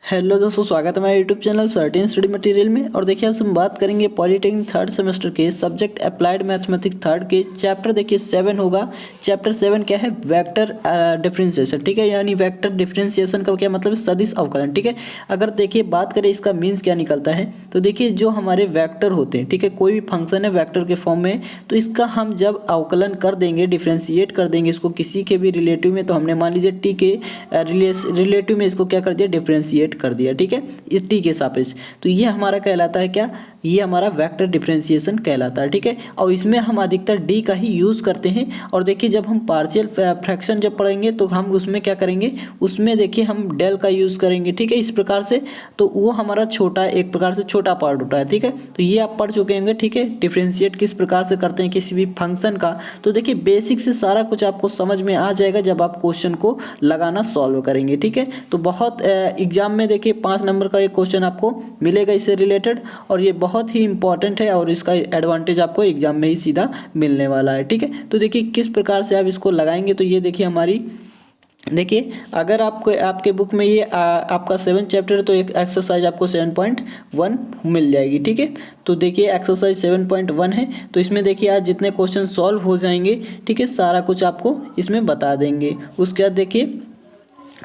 Hello दोस्तों, स्वागत है मेरे YouTube channel certain study material में। और देखिए आज हम बात करेंगे पॉलिटेक्निक थर्ड सेमेस्टर के सब्जेक्ट अप्लाइड मैथमेटिक्स थर्ड के चैप्टर देखिए 7 होगा। चैप्टर 7 क्या है? Vector differentiation. ठीक है, यानी वेक्टर डिफरेंशिएशन का क्या मतलब है? सदिश अवकलन। ठीक है, अगर देखिए बात करें इसका मीन्स क्या निकलता है, तो देखिए जो हमारे वेक्टर होते हैं, ठीक है, कोई भी फंक्शन है वेक्टर के फॉर्म में, तो इसका हम जब अवकलन कर देंगे, डिफरेंशिएट कर देंगे इसको किसी के भी रिलेटिव में, तो हमने मान लीजिए टी के रिलेटिव में इसको क्या कर दिया? डिफरेंशिएट कर दिया। ठीक है, इस टी के सापेक्ष, तो ये हमारा कहलाता है क्या? ये हमारा वेक्टर डिफरेंशिएशन कहलाता है। ठीक है, और इसमें हम अधिकतर डी का ही यूज़ करते हैं। और देखिए जब हम पार्शियल फ्रैक्शन जब पढ़ेंगे तो हम उसमें क्या करेंगे? उसमें देखिए हम डेल का यूज़ करेंगे। ठीक है, इस प्रकार से, तो वो हमारा छोटा, एक प्रकार से छोटा पार्ट होता है। ठीक है, तो ये आप पढ़ चुके होंगे। ठीक है, डिफरेंशिएट किस प्रकार से करते हैं किसी भी फंक्शन का, तो देखिए बेसिक से सारा कुछ आपको समझ में आ जाएगा जब आप क्वेश्चन को लगाना सॉल्व करेंगे। ठीक है, तो बहुत एग्जाम में देखिए 5 नंबर का एक क्वेश्चन आपको मिलेगा इससे रिलेटेड, और ये बहुत ही इंपॉर्टेंट है और इसका एडवांटेज आपको एग्जाम में ही सीधा मिलने वाला है। ठीक है, तो देखिए किस प्रकार से आप इसको लगाएंगे, तो ये देखिए हमारी, देखिए अगर आपको आपके बुक में ये आपका 7 चैप्टर है, तो एक एक्सरसाइज आपको 7.1 मिल जाएगी। ठीक है, तो देखिए एक्सरसाइज 7.1 है, तो इसमें देखिए आज जितने क्वेश्चन सॉल्व हो जाएंगे, ठीक है, सारा कुछ आपको इसमें बता देंगे। उसके बाद देखिए,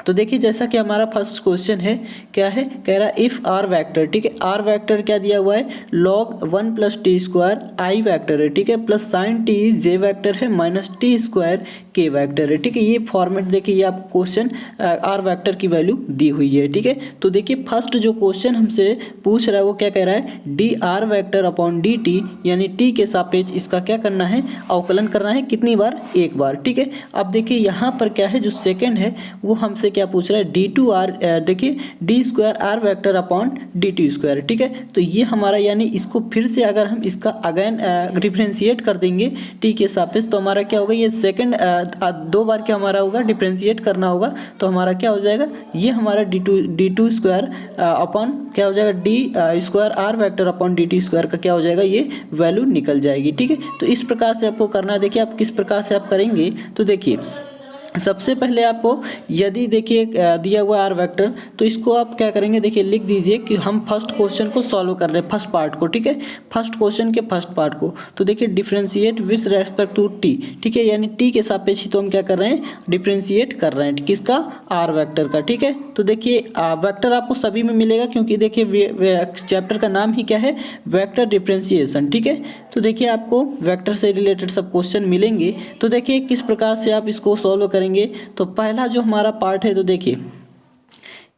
तो देखिए जैसा कि हमारा फर्स्ट क्वेश्चन है, क्या है? कह रहा है इफ आर वेक्टर, ठीक है, आर वेक्टर क्या दिया हुआ है? log 1 + t स्क्वायर आई वेक्टर है, ठीक है, प्लस साइन टी जे वेक्टर है, माइनस टी स्क्वायर के वेक्टर है। ठीक है, ये फॉर्मेट देखिए, ये आपको क्वेश्चन आर वेक्टर की वैल्यू दी हुई है। ठीक है, तो देखिए फर्स्ट जो क्वेश्चन हमसे पूछ रहा है वो क्या कह रहा है? D R vector upon D T, यानी टी के सापेक्ष इसका क्या करना है? अवकलन करना है। कितनी बार? एक बार। ठीक है, अब देखिए यहाँ पर क्या है, जो सेकेंड है वो हमसे क्या पूछ रहा है? डी टू आर, देखिए D square R vector upon D T square. ठीक है, तो ये हमारा, यानी इसको फिर से अगर हम इसका अगेन डिफ्रेंशिएट कर देंगे टी के सापेक्ष, तो हमारा क्या होगा? ये सेकंड 2 बार क्या हमारा होगा? डिफ्रेंशिएट करना होगा, तो हमारा क्या हो जाएगा? ये हमारा डी टू स्क्वायर अपॉन क्या हो जाएगा? D square R vector upon D T square का क्या हो जाएगा? ये वैल्यू निकल जाएगी। ठीक है, तो इस प्रकार से आपको करना है। देखिए आप किस प्रकार से आप करेंगे, तो देखिए सबसे पहले आपको, यदि देखिए दिया हुआ आर वेक्टर, तो इसको आप क्या करेंगे? देखिए लिख दीजिए कि हम फर्स्ट क्वेश्चन को सॉल्व कर रहे हैं, फर्स्ट पार्ट को। ठीक है, फर्स्ट क्वेश्चन के फर्स्ट पार्ट को, तो देखिए differentiate with respect to T. ठीक है, यानी टी के सापेक्ष ही तो हम क्या कर रहे हैं? डिफरेंशिएट कर रहे हैं, किसका? आर वेक्टर का। ठीक है, तो देखिए वेक्टर आपको सभी में मिलेगा, क्योंकि देखिए चैप्टर का नाम ही क्या है? Vector differentiation. ठीक है, तो देखिए आपको वेक्टर से रिलेटेड सब क्वेश्चन मिलेंगे। तो देखिए किस प्रकार से आप इसको सॉल्व करेंगे। तो पहला जो हमारा पार्ट है, तो देखिए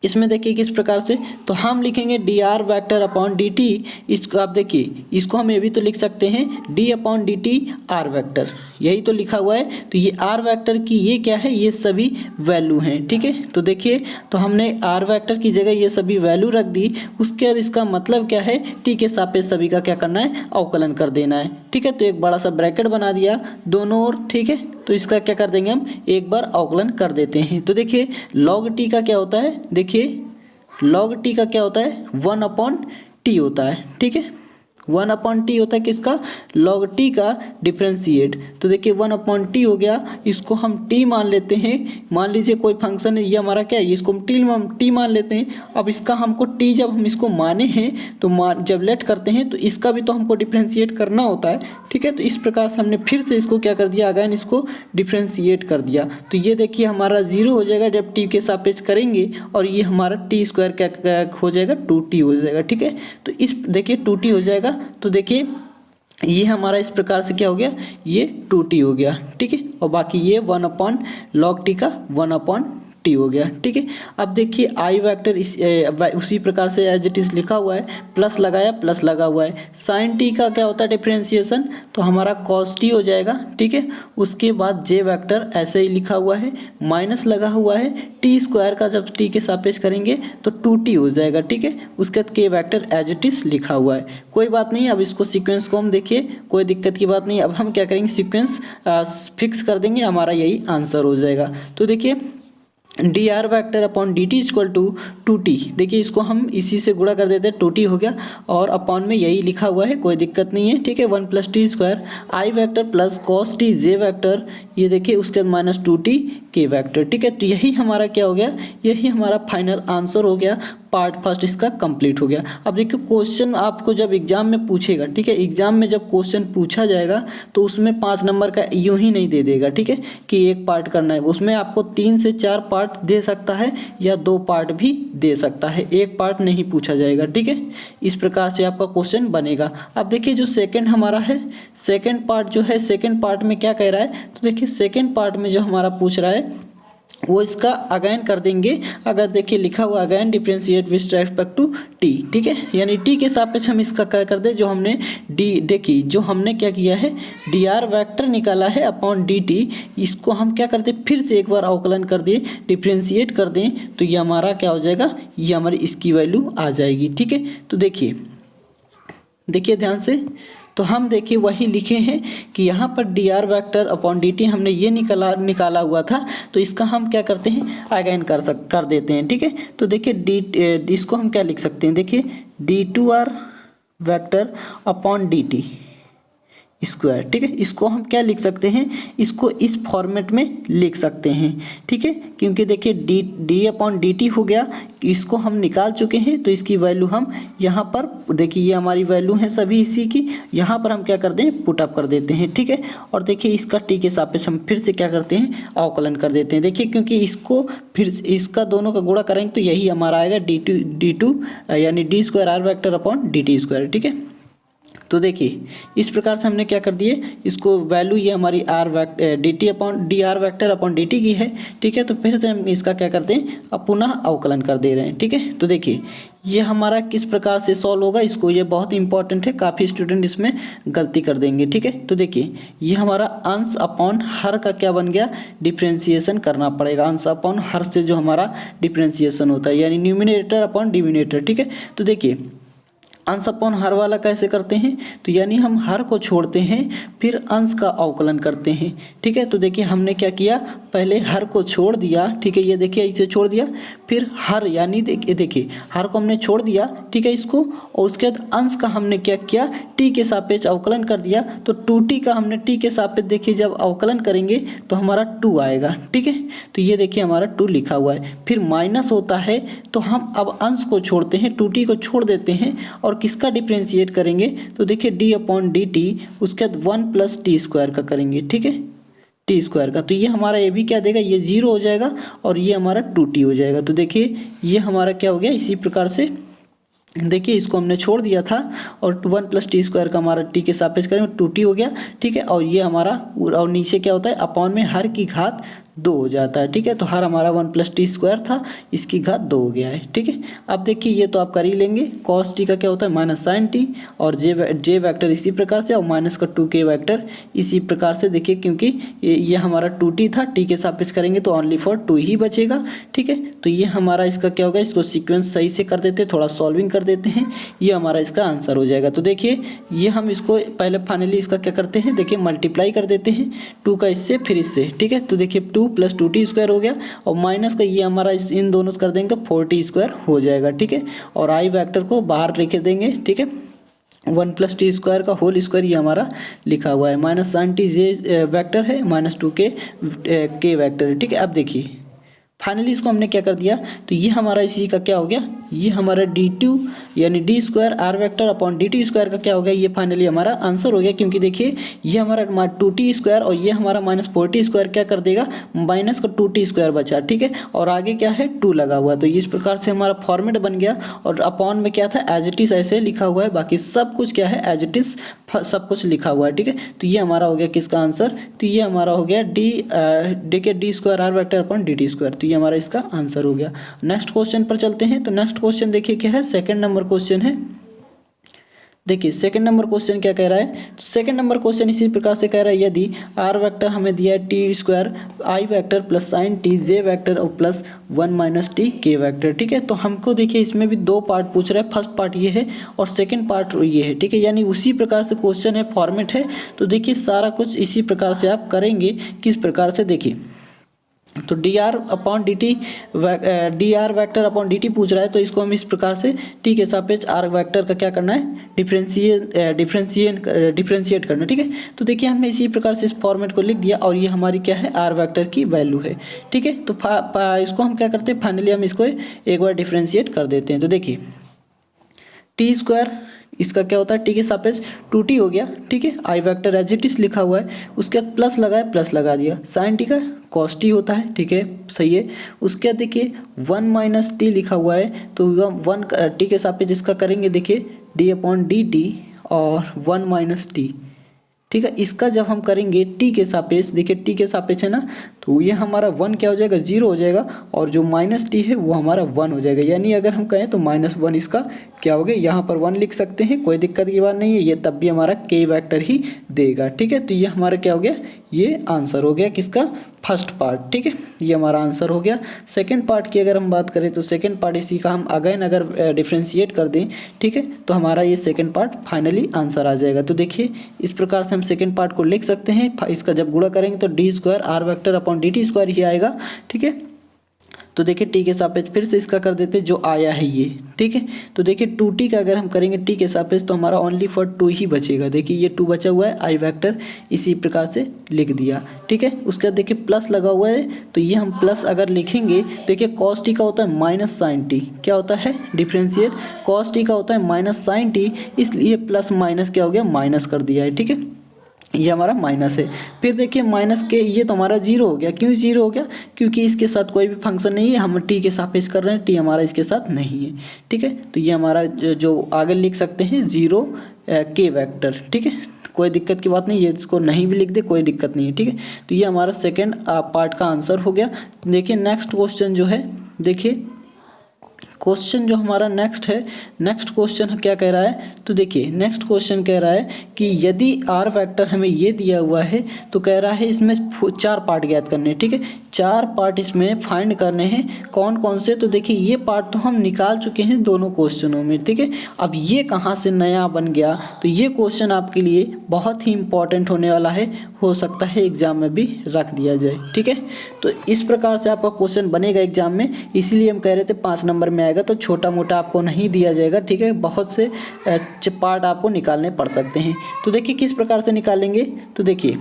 इसमें देखिए किस प्रकार से, तो हम लिखेंगे D R vector upon D T. इसको आप देखिए, इसको हम ये भी तो लिख सकते हैं D upon D T R vector, यही तो लिखा हुआ है। तो ये आर वैक्टर की ये क्या है? ये सभी वैल्यू हैं। ठीक है, तो देखिए, तो हमने आर वैक्टर की जगह ये सभी वैल्यू रख दी। उसके बाद इसका मतलब क्या है? टी के सापेक्ष सभी का क्या करना है? अवकलन कर देना है। ठीक है, तो एक बड़ा सा ब्रैकेट बना दिया दोनों ओर। ठीक है, तो इसका क्या कर देंगे? हम एक बार अवकलन कर देते हैं। तो देखिए लॉग टी का क्या होता है? देखिए लॉग टी का क्या होता है? 1 अपॉन टी होता है। ठीक है, 1 अपॉन टी होता है किसका? लॉग टी का डिफरेंशिएट। तो देखिए 1 अपॉन टी हो गया, इसको हम टी मान लेते हैं। मान लीजिए कोई फंक्शन है, ये हमारा क्या है? इसको हम टी मान लेते हैं। अब इसका हमको टी जब हम इसको माने हैं, तो जब लेट करते हैं, तो इसका भी तो हमको डिफरेंशिएट करना होता है। ठीक है, तो इस प्रकार से हमने फिर से इसको क्या कर दिया? अगेन इसको डिफरेंशिएट कर दिया। तो ये देखिए हमारा 0 हो जाएगा जब टी के सापेक्ष करेंगे, और ये हमारा टी स्क्वायर क्या हो जाएगा? 2t हो जाएगा। ठीक है, तो इस देखिए 2t हो जाएगा। तो देखिए ये हमारा इस प्रकार से क्या हो गया? ये 2t हो गया। ठीक है, और बाकी ये 1 अपॉन लॉग टी का 1 अपॉन टी हो गया। ठीक है, अब देखिए आई वेक्टर उसी प्रकार से एज इट इज लिखा हुआ है, प्लस लगाया, प्लस लगा हुआ है। साइन टी का क्या होता है डिफरेंशिएशन? तो हमारा कॉस टी हो जाएगा। ठीक है, उसके बाद जे वेक्टर ऐसे ही लिखा हुआ है, माइनस लगा हुआ है। टी स्क्वायर का जब टी के सापेक्ष करेंगे तो 2t हो जाएगा। ठीक है, उसके बाद के वेक्टर एज इट इज लिखा हुआ है। कोई बात नहीं, अब इसको सीक्वेंस को हम देखिए, कोई दिक्कत की बात नहीं। अब हम क्या करेंगे? सीक्वेंस फिक्स कर देंगे, हमारा यही आंसर हो जाएगा। तो देखिए D R vector upon D T equal to 2t। देखिए इसको हम इसी से गुणा कर देते हैं, 2t हो गया, और अपॉन में यही लिखा हुआ है, कोई दिक्कत नहीं है। ठीक है, 1 + t स्क्वायर आई वैक्टर प्लस कॉस टी जे वैक्टर, ये देखिए उसके बाद माइनस 2t के वैक्टर। ठीक है, तो यही हमारा क्या हो गया? यही हमारा फाइनल आंसर हो गया पार्ट फर्स्ट इसका कंप्लीट हो गया। अब देखिए क्वेश्चन आपको जब एग्जाम में पूछेगा, ठीक है, एग्जाम में जब क्वेश्चन पूछा जाएगा तो उसमें 5 नंबर का यूं ही नहीं दे देगा, ठीक है, कि एक पार्ट करना है। उसमें आपको 3 से 4 पार्ट दे सकता है या 2 पार्ट भी दे सकता है, एक पार्ट नहीं पूछा जाएगा, ठीक है। इस प्रकार से आपका क्वेश्चन बनेगा। अब देखिए जो सेकंड हमारा है, सेकंड पार्ट जो है, सेकंड पार्ट में क्या कह रहा है, तो देखिए सेकंड पार्ट में जो हमारा पूछ रहा है वो इसका अगेन कर देंगे। अगर देखिए लिखा हुआ again differentiate with respect to T, ठीक है, यानी टी के सापेक्ष हम इसका क्या कर दे, जो हमने डी देखी, जो हमने क्या किया है डी आर वैक्टर निकाला है अपॉन डी टी, इसको हम क्या करते फिर से एक बार अवकलन कर दिए, डिफरेंशिएट कर दें, तो ये हमारा क्या हो जाएगा, ये हमारी इसकी वैल्यू आ जाएगी, ठीक है। तो देखिए ध्यान से, तो हम देखिए वही लिखे हैं कि यहाँ पर D R vector upon D T हमने ये निकाला हुआ था, तो इसका हम क्या करते हैं अगेन कर देते हैं, ठीक है। तो देखिए इसको हम क्या लिख सकते हैं, देखिए d two r vector upon D T square, ठीक है। इसको हम क्या लिख सकते हैं, इसको इस फॉर्मेट में लिख सकते हैं, ठीक है, क्योंकि देखिए डी अपॉन डी टी हो गया, इसको हम निकाल चुके हैं, तो इसकी वैल्यू हम यहाँ पर देखिए ये हमारी वैल्यू है सभी इसी की, यहाँ पर हम क्या कर दें पुट अप कर देते हैं, ठीक है। और देखिए इसका टी के सापेक्ष हम फिर से क्या करते हैं अवकलन कर देते हैं। देखिए क्योंकि इसको फिर इसका दोनों का गुणा करेंगे तो यही हमारा आएगा डी टू यानी d square r vector upon D T square, ठीक है। तो देखिए इस प्रकार से हमने क्या कर दिए, इसको वैल्यू ये हमारी R D T upon D R vector upon D T की है, ठीक है। तो फिर से हम इसका क्या करते हैं अब पुनः अवकलन कर दे रहे हैं, ठीक है। तो देखिए ये हमारा किस प्रकार से सॉल्व होगा, इसको ये बहुत इंपॉर्टेंट है, काफ़ी स्टूडेंट इसमें गलती कर देंगे, ठीक है। तो देखिए ये हमारा अंश अपॉन हर का क्या बन गया, डिफ्रेंसिएशन करना पड़ेगा, अंश अपॉन हर से जो हमारा डिफ्रेंसिएशन होता है, यानी न्यूमिनेटर अपॉन डिनोमिनेटर, ठीक है। तो देखिए अंश अपॉन हर वाला कैसे करते हैं, तो यानी हम हर को छोड़ते हैं फिर अंश का अवकलन करते हैं, ठीक है। तो देखिए हमने क्या किया, पहले हर को छोड़ दिया, ठीक है, ये देखिए इसे छोड़ दिया, फिर हर यानी देखिए हर को हमने छोड़ दिया, ठीक है, इसको, और उसके बाद अंश का हमने क्या किया टी के सापेक्ष अवकलन कर दिया, तो 2t का हमने टी के सापेक्ष देखिए जब अवकलन करेंगे तो हमारा 2 आएगा, ठीक है। तो ये देखिए हमारा 2 लिखा हुआ है, फिर माइनस होता है तो हम अब अंश को छोड़ते हैं, 2t को छोड़ देते हैं और किसका डिफ्रेंशिएट करेंगे, तो देखिए डी अपॉन डी टी, उसके बाद 1 प्लस टी स्क्वायर का करेंगे, ठीक है, टी स्क्वायर का। तो ये हमारा ये भी क्या देगा, ये 0 हो जाएगा और ये हमारा 2t हो जाएगा। तो देखिए ये हमारा क्या हो गया, इसी प्रकार से देखिए इसको हमने छोड़ दिया था और 1 प्लस टी स्क्वायर का हमारा टी के सापेक्ष करेंगे 2t हो गया, ठीक है। और ये हमारा और नीचे क्या होता है अपॉन में हर की घात 2 हो जाता है, ठीक है। तो हर हमारा 1 प्लस टी स्क्वायर था, इसकी घात 2 हो गया है, ठीक है। अब देखिए ये तो आप कर ही लेंगे, कॉस टी का क्या होता है माइनस साइन टी, और जे वैक्टर इसी प्रकार से, और माइनस का 2k वैक्टर इसी प्रकार से। देखिए क्योंकि ये हमारा 2t था, टी के सापेक्ष करेंगे तो ओनली फॉर 2 ही बचेगा, ठीक है। तो ये हमारा इसका क्या होगा, इसको सीक्वेंस सही से कर देते, थोड़ा सॉल्विंग कर देते हैं, ये हमारा इसका आंसर हो जाएगा। तो देखिए ये हम इसको पहले फाइनली इसका क्या करते हैं, देखिए मल्टीप्लाई कर देते हैं 2 का इससे फिर इससे, ठीक है। तो देखिए 2 प्लस 2t स्क्वायर हो गया और माइनस का ये हमारा इन दोनों कर देंगे तो 4t स्क्वायर हो जाएगा, ठीक है। और आई वैक्टर को बाहर लिख देंगे, ठीक है, 1 प्लस टी स्क्वायर का होल स्क्वायर ये हमारा लिखा हुआ है, माइनस साइन टी जे वैक्टर है, माइनस 2k के वैक्टर है, ठीक है। अब देखिए फाइनली इसको हमने क्या कर दिया, तो ये हमारा इसी का क्या हो गया, ये हमारा d2 यानी d square r vector upon D T square का क्या हो गया, ये फाइनली हमारा आंसर हो गया। क्योंकि देखिए ये हमारा 2t स्क्वायर और ये हमारा माइनस 4t स्क्वायर क्या कर देगा, माइनस का 2t स्क्वायर बचा, ठीक है, और आगे क्या है 2 लगा हुआ। तो इस प्रकार से हमारा फॉर्मेट बन गया और अपॉन में क्या था एज इट इज ऐसे लिखा हुआ है, बाकी सब कुछ क्या है एज इट इज सब कुछ लिखा हुआ है, ठीक है। तो ये हमारा हो गया किसका आंसर, तो ये हमारा हो गया देखिए D square r vector upon D T square, तो ये हमारा इसका आंसर हो गया। नेक्स्ट क्वेश्चन पर चलते हैं। तो नेक्स्ट क्वेश्चन देखिए क्या है, सेकंड नंबर क्वेश्चन है। देखिए सेकंड नंबर क्वेश्चन क्या कह रहा है, तो सेकंड नंबर क्वेश्चन इसी प्रकार से कह रहा है, यदि आर वेक्टर हमें दिया है टी स्क्वायर आई वेक्टर प्लस साइन टी जे वेक्टर और प्लस 1 माइनस टी के वेक्टर, ठीक है। तो हमको देखिए इसमें भी 2 पार्ट पूछ रहा है, फर्स्ट पार्ट ये है और सेकंड पार्ट ये है, ठीक है, यानी उसी प्रकार से क्वेश्चन है, फॉर्मेट है। तो देखिए सारा कुछ इसी प्रकार से आप करेंगे, किस प्रकार से देखिए तो D R upon D T, D R vector upon D T पूछ रहा है, तो इसको हम इस प्रकार से टी के सापेक्ष आर वैक्टर का क्या करना है, डिफ्रेंशिएट करना। ठीक है, तो देखिए हमने इसी प्रकार से इस फॉर्मेट को लिख दिया और ये हमारी क्या है, आर वैक्टर की वैल्यू है। ठीक है, तो इसको हम क्या करते हैं, फाइनली हम इसको एक बार डिफ्रेंशिएट कर देते हैं। तो देखिए टी स्क्वायर इसका क्या होता है, टी के सापेक्ष 2t हो गया। ठीक है, आई वेक्टर एज इट इज लिखा हुआ है, उसके बाद प्लस लगाए, प्लस लगा दिया, साइन टी का कॉस टी होता है। ठीक है, सही है। उसके बाद देखिए 1 माइनस टी लिखा हुआ है, तो 1 टी के सापेक्ष इसका करेंगे, देखिए डी अपॉन डी टी और 1 माइनस टी। ठीक है, इसका जब हम करेंगे टी के सापेक्ष, देखिए टी के सापेक्ष है ना, तो ये हमारा 1 क्या हो जाएगा, 0 हो जाएगा, और जो माइनस टी है वो हमारा 1 हो जाएगा। यानी अगर हम कहें तो -1 इसका क्या हो गया, यहाँ पर 1 लिख सकते हैं, कोई दिक्कत की बात नहीं है, ये तब भी हमारा के वेक्टर ही देगा। ठीक है, तो ये हमारा क्या हो गया, ये आंसर हो गया किसका, फर्स्ट पार्ट। ठीक है, ये हमारा आंसर हो गया। सेकंड पार्ट की अगर हम बात करें तो सेकंड पार्ट इसी का हम अगेन अगर डिफ्रेंशिएट कर दें, ठीक है, तो हमारा ये सेकंड पार्ट फाइनली आंसर आ जाएगा। तो देखिए इस प्रकार से हम सेकंड पार्ट को लिख सकते हैं। इसका जब गुणा करेंगे तो D square R vector upon D T square ही आएगा। ठीक है, तो देखिए टी के सापेक्ष फिर से इसका कर देते जो आया है ये। ठीक है, तो देखिए 2t का अगर हम करेंगे टी के सापेक्ष तो हमारा ओनली फॉर 2 ही बचेगा। देखिए ये 2 बचा हुआ है, आई वेक्टर इसी प्रकार से लिख दिया। ठीक है, उसके बाद देखिए प्लस लगा हुआ है, तो ये हम प्लस अगर लिखेंगे, देखिए कॉस टी का होता है माइनस साइन टी, क्या होता है डिफ्रेंशिएट, कॉस टी का होता है माइनस साइन टी, इसलिए प्लस माइनस क्या हो गया, माइनस कर दिया है। ठीक है, ये हमारा माइनस है। फिर देखिए माइनस के ये तो हमारा 0 हो गया। क्यों 0 हो गया, क्योंकि इसके साथ कोई भी फंक्शन नहीं है, हम टी के सापेक्ष कर रहे हैं, टी हमारा इसके साथ नहीं है। ठीक है, तो ये हमारा जो आगे लिख सकते हैं 0 के वेक्टर। ठीक है, कोई दिक्कत की बात नहीं, ये इसको नहीं भी लिख दे कोई दिक्कत नहीं है। ठीक है, तो ये हमारा सेकेंड पार्ट का आंसर हो गया। देखिए नेक्स्ट क्वेश्चन जो है, देखिए क्वेश्चन जो हमारा नेक्स्ट है, नेक्स्ट क्वेश्चन क्या कह रहा है, तो देखिए नेक्स्ट क्वेश्चन कह रहा है कि यदि आर वेक्टर हमें ये दिया हुआ है, तो कह रहा है इसमें 4 पार्ट ज्ञात करने हैं। ठीक है, 4 पार्ट इसमें फाइंड करने हैं, कौन कौन से, तो देखिए ये पार्ट तो हम निकाल चुके हैं दोनों क्वेश्चनों में। ठीक है, अब ये कहाँ से नया बन गया, तो ये क्वेश्चन आपके लिए बहुत ही इंपॉर्टेंट होने वाला है, हो सकता है एग्जाम में भी रख दिया जाए। ठीक है, तो इस प्रकार से आपका क्वेश्चन बनेगा एग्जाम में, इसीलिए हम कह रहे थे 5 नंबर में आएगा, तो छोटा मोटा आपको नहीं दिया जाएगा। ठीक है, बहुत से पार्ट आपको निकालने पड़ सकते हैं। तो देखिए किस प्रकार से निकालेंगे, तो देखिए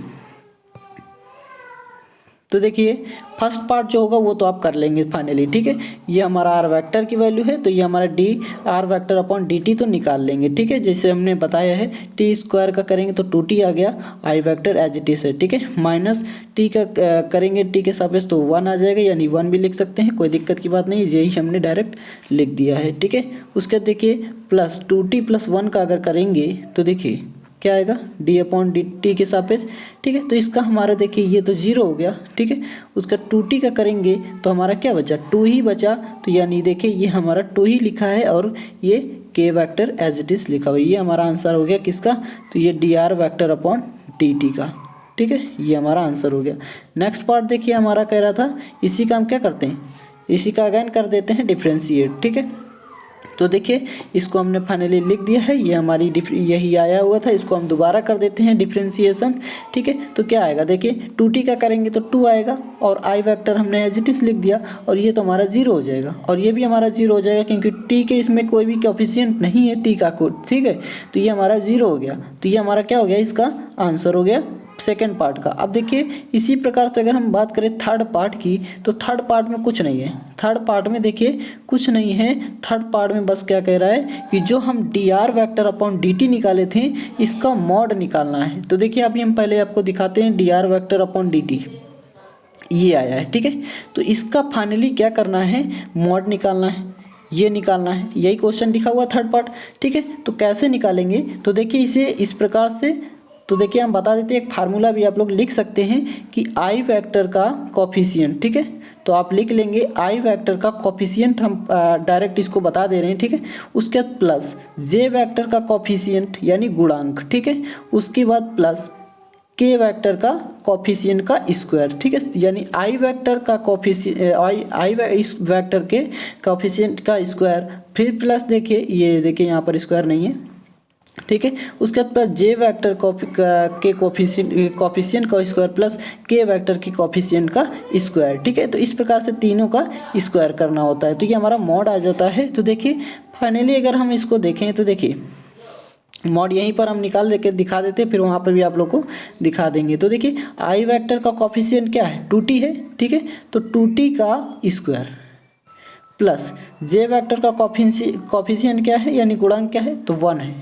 फर्स्ट पार्ट जो होगा वो तो आप कर लेंगे फाइनली। ठीक है, ये हमारा आर वेक्टर की वैल्यू है, तो ये हमारा D R vector upon D T तो निकाल लेंगे। ठीक है, जैसे हमने बताया है टी स्क्वायर का करेंगे तो 2t आ गया, आई वेक्टर एज इट इज है। ठीक है, माइनस टी का करेंगे टी के सापेक्ष तो 1 आ जाएगा, यानी 1 भी लिख सकते हैं, कोई दिक्कत की बात नहीं, यही हमने डायरेक्ट लिख दिया है। ठीक है, उसके देखिए प्लस 2t प्लस 1 का अगर करेंगे तो देखिए क्या आएगा, डी अपॉन डी टी के सापेक्ष। ठीक है, तो इसका हमारा देखिए ये तो 0 हो गया। ठीक है, उसका 2t का करेंगे तो हमारा क्या बचा, 2 ही बचा, तो यानी देखिए ये हमारा 2 ही लिखा है और ये के वेक्टर एज इट इज लिखा हुआ है। ये हमारा आंसर हो गया किसका, तो ये D R vector upon D T का। ठीक है, ये हमारा आंसर हो गया। नेक्स्ट पार्ट देखिए हमारा कह रहा था, इसी का हम क्या करते हैं, इसी का अगेन कर देते हैं डिफ्रेंशिएट। ठीक है, तो देखिए इसको हमने फाइनली लिख दिया है, ये हमारी यही आया हुआ था, इसको हम दोबारा कर देते हैं डिफ्रेंशिएशन। ठीक है, तो क्या आएगा, देखिए 2t का करेंगे तो 2 आएगा, और आई वेक्टर हमने एज इट इज लिख दिया, और ये तो हमारा 0 हो जाएगा, और ये भी हमारा 0 हो जाएगा, क्योंकि t के इसमें कोई भी कोएफिशिएंट नहीं है t का कोड। ठीक है, तो ये हमारा 0 हो गया, तो ये हमारा क्या हो गया, इसका आंसर हो गया सेकेंड पार्ट का। अब देखिए इसी प्रकार से अगर हम बात करें थर्ड पार्ट की, तो थर्ड पार्ट में कुछ नहीं है, थर्ड पार्ट में देखिए कुछ नहीं है, थर्ड पार्ट में बस क्या कह रहा है कि जो हम D R vector upon D T निकाले थे इसका मॉड निकालना है। तो देखिए अभी हम पहले आपको दिखाते हैं D R vector upon D T, ये आया है। ठीक है, तो इसका फाइनली क्या करना है, मॉड निकालना है, ये निकालना है, यही क्वेश्चन लिखा हुआ थर्ड पार्ट। ठीक है, तो कैसे निकालेंगे, तो देखिए इसे इस प्रकार से, तो देखिए हम बता देते हैं, एक फार्मूला भी आप लोग लिख सकते हैं कि आई वेक्टर का कोफिशिएंट। ठीक है, तो आप लिख लेंगे आई वेक्टर का कोफिशिएंट, हम डायरेक्ट इसको बता दे रहे हैं। ठीक है, उसके बाद प्लस जे वेक्टर का कोफिशिएंट यानी गुणांक। ठीक है, उसके बाद प्लस के वेक्टर का कोफिशिएंट का स्क्वायर। ठीक है, यानी आई वेक्टर का कोफिशिएंट, इस वेक्टर के कोफिशिएंट का स्क्वायर, फिर प्लस देखिए ये देखिए यहाँ पर स्क्वायर नहीं है, ठीक है। उसके बाद जे वेक्टर के कोफिशिएंट का स्क्वायर प्लस के वेक्टर के कोफिशिएंट का स्क्वायर। ठीक है, तो इस प्रकार से तीनों का स्क्वायर करना होता है, तो ये हमारा मॉड आ जाता है। तो देखिए फाइनली अगर हम इसको देखें तो देखिए मॉड यहीं पर हम निकाल लेके दिखा देते हैं, फिर वहाँ पर भी आप लोग को दिखा देंगे। तो देखिए आई वेक्टर का कोफिशिएंट क्या है, 2t है। ठीक है, तो 2t का स्क्वायर प्लस जे वेक्टर का कोफिशिएंट क्या है यानी गुणांक क्या है, तो 1 है।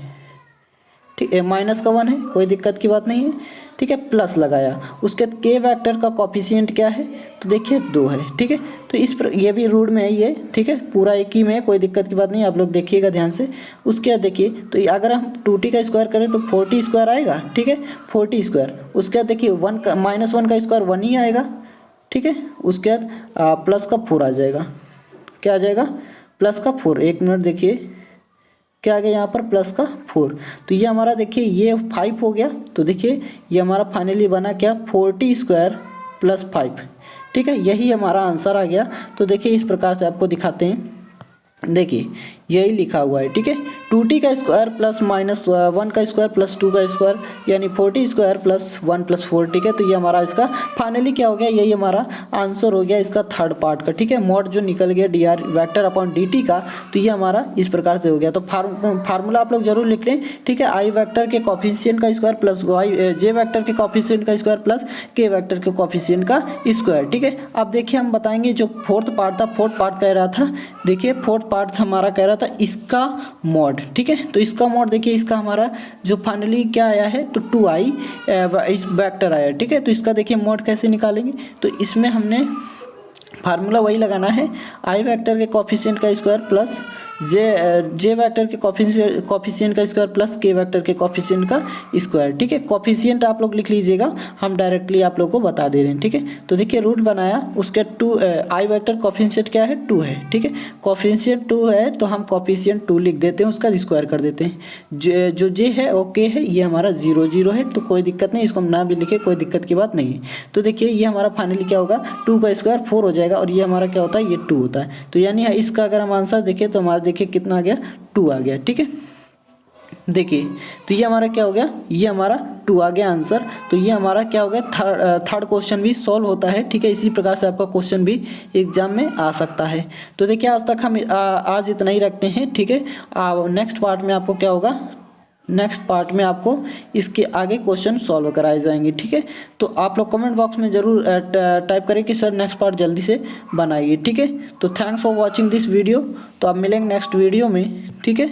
ठीक है, माइनस का 1 है, कोई दिक्कत की बात नहीं है। ठीक है, प्लस लगाया। उसके बाद के वेक्टर का कोफिशिएंट क्या है, तो देखिए 2 है। ठीक है, तो इस पर ये भी रूट में है ये। ठीक है, पूरा एक ही में है, कोई दिक्कत की बात नहीं, आप लोग देखिएगा ध्यान से। उसके बाद देखिए तो अगर हम 2t का स्क्वायर करें तो 4t स्क्वायर आएगा। ठीक है, 4t स्क्वायर। उसके बाद देखिए -1 का स्क्वायर 1 ही आएगा। ठीक है, उसके बाद प्लस का 4 आ जाएगा। क्या आ जाएगा, प्लस का 4। एक मिनट देखिए क्या आ गया यहाँ पर, प्लस का 4। तो ये हमारा देखिए ये 5 हो गया। तो देखिए ये हमारा फाइनली बना क्या, 4t स्क्वायर प्लस 5। ठीक है, यही हमारा आंसर आ गया। तो देखिए इस प्रकार से आपको दिखाते हैं, देखिए यही लिखा हुआ है। ठीक है, 2t का स्क्वायर प्लस -1 का स्क्वायर प्लस 2 का स्क्वायर यानी 4t स्क्वायर प्लस 1 प्लस 4। ठीक है, तो ये हमारा इसका फाइनली क्या हो गया, यही हमारा आंसर हो गया इसका थर्ड पार्ट का। ठीक है, मॉड जो निकल गया dr वेक्टर अपॉन dt का, तो ये हमारा इस प्रकार से हो गया। तो फार्मूला आप लोग जरूर लिख लें। ठीक है, आई वेक्टर के कोफिशिएंट का स्क्वायर प्लस जे वेक्टर के कोफिशिएंट का स्क्वायर प्लस के वेक्टर के कोफिशिएंट का स्क्वायर। ठीक है, अब देखिए हम बताएंगे जो फोर्थ पार्ट था, फोर्थ पार्ट कह रहा था, देखिए फोर्थ पार्ट हमारा कह रहा था इसका मॉड। ठीक है, तो इसका मॉड देखिए, इसका हमारा जो फाइनली क्या आया है, तो 2i इस वेक्टर आया। ठीक है, तो इसका देखिए मॉड कैसे निकालेंगे, तो इसमें हमने फार्मूला वही लगाना है, आई वेक्टर के कोफिशिएंट का स्क्वायर प्लस जे वेक्टर के कोफिशिएंट का स्क्वायर प्लस के वेक्टर के कोफिशिएंट का स्क्वायर। ठीक है, कोफिशिएंट आप लोग लिख लीजिएगा, हम डायरेक्टली आप लोग को बता दे रहे हैं। ठीक है, तो देखिए रूट बनाया, उसके 2 आई वेक्टर कोफिशिएंट क्या है, 2 है। ठीक है, कोफिशिएंट 2 है तो हम कोफिशिएंट 2 लिख देते हैं, उसका स्क्वायर कर देते हैं। जो जे है ओके है, ये हमारा 0 0 है, तो कोई दिक्कत नहीं, इसको हम ना भी लिखे कोई दिक्कत की बात नहीं है। तो देखिए ये हमारा फाइनली क्या होगा, 2 का स्क्वायर 4 हो जाएगा, और ये हमारा क्या होता है, ये 2 होता है। तो यानी इसका अगर हम आंसर देखें तो हमारा देखिए कितना आ गया, 2 आ गया। ठीक है, देखिए तो ये हमारा क्या हो गया, ये हमारा 2 आ गया आंसर। तो ये हमारा क्या हो गया, थर्ड क्वेश्चन भी सॉल्व होता है। ठीक है, इसी प्रकार से आपका क्वेश्चन भी एग्जाम में आ सकता है। तो देखिए आज तक हम आज इतना ही रखते हैं। ठीक है, नेक्स्ट पार्ट में आपको क्या होगा, नेक्स्ट पार्ट में आपको इसके आगे क्वेश्चन सॉल्व कराए जाएंगे। ठीक है, तो आप लोग कमेंट बॉक्स में ज़रूर टाइप करें कि सर नेक्स्ट पार्ट जल्दी से बनाइए। ठीक है, तो thanks for watching this video. तो आप मिलेंगे नेक्स्ट वीडियो में। ठीक है।